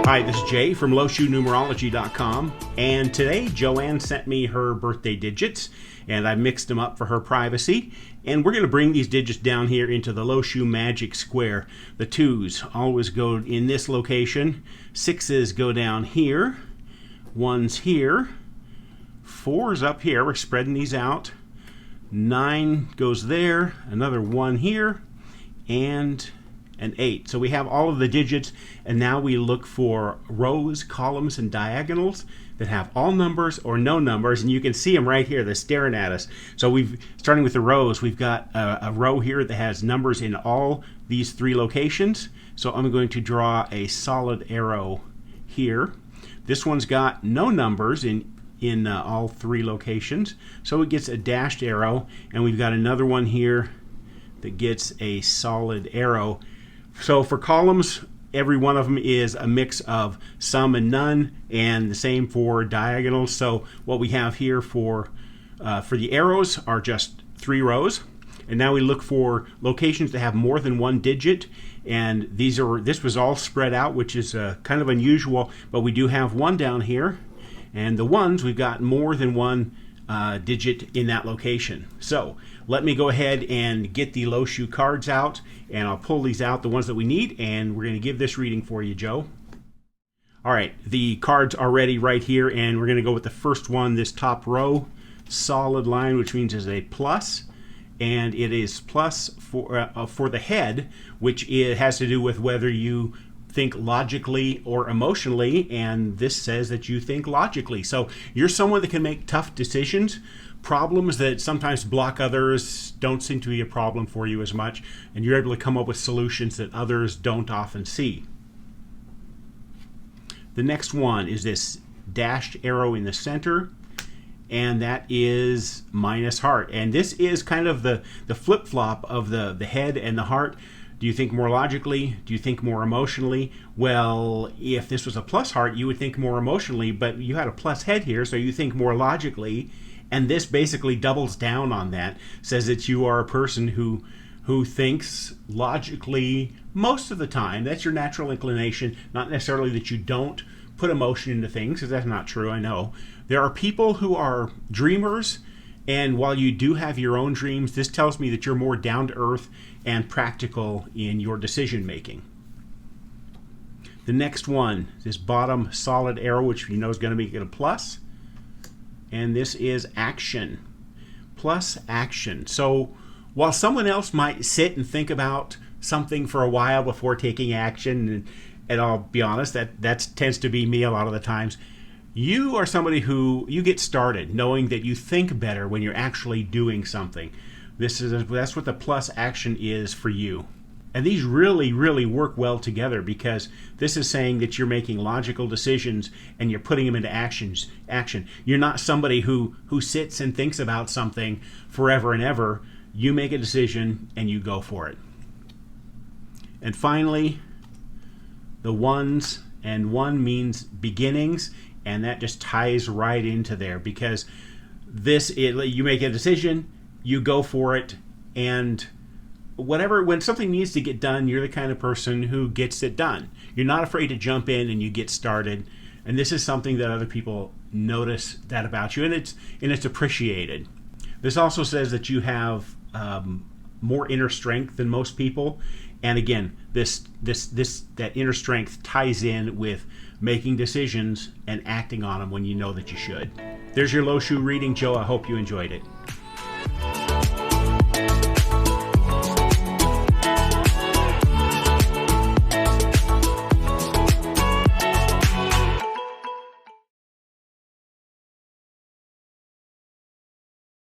Hi, this is Jay from LoShuNumerology.com, and today Joanne sent me her birthday digits, and I mixed them up for her privacy, and we're going to bring these digits down here into the Lo Shu Magic Square. The 2s always go in this location, 6s go down here, 1's here, 4's up here, we're spreading these out, 9 goes there, another 1 here, and an 8. So we have all of the digits, and now we look for rows, columns, and diagonals that have all numbers or no numbers, and you can see them right here. They're staring at us. So starting with the rows, we've got a row here that has numbers in all these 3 locations. So I'm going to draw a solid arrow here. This one's got no numbers in all 3 locations, so it gets a dashed arrow, and we've got another one here that gets a solid arrow. So for columns, every one of them is a mix of some and none, and the same for diagonals. So what we have here for the arrows are just 3 rows, and now we look for locations that have more than 1 digit, and this was all spread out, which is kind of unusual, but we do have 1 down here, and the 1s, we've got more than 1 digit in that location. So let me go ahead and get the Lo Shu cards out, and I'll pull these out, the ones that we need, and we're going to give this reading for you, Joe. All right, the cards are ready right here, and we're going to go with the first one, this top row, solid line, which means is a plus, and it is plus for the head, which has to do with whether you think logically or emotionally, and this says that you think logically. So you're someone that can make tough decisions. Problems that sometimes block others don't seem to be a problem for you as much, and you're able to come up with solutions that others don't often see. The next one is this dashed arrow in the center, and that is minus heart, and this is kind of the flip-flop of the head and the heart. Do you think more logically? Do you think more emotionally? Well, if this was a plus heart, you would think more emotionally, but you had a plus head here, so you think more logically, and this basically doubles down on that, says that you are a person who thinks logically most of the time. That's your natural inclination, not necessarily that you don't put emotion into things, because that's not true, I know. There are people who are dreamers, and while you do have your own dreams, this tells me that you're more down to earth and practical in your decision making. The next one, this bottom solid arrow, which you know is going to make it a plus, and this is action, plus action. So while someone else might sit and think about something for a while before taking action, and I'll be honest, that tends to be me a lot of the times, you are somebody who you get started knowing that you think better when you're actually doing something. That's what the plus action is for you. And these really, really work well together, because this is saying that you're making logical decisions and you're putting them into action. You're not somebody who sits and thinks about something forever and ever. You make a decision and you go for it. And finally, the 1s, and 1 means beginnings, and that just ties right into there, because you make a decision, you go for it, and when something needs to get done, you're the kind of person who gets it done. You're not afraid to jump in and you get started, and this is something that other people notice that about you, and it's appreciated. This also says that you have more inner strength than most people, and again, that inner strength ties in with making decisions and acting on them when you know that you should. There's your Lo Shu reading, Joe. I hope you enjoyed it.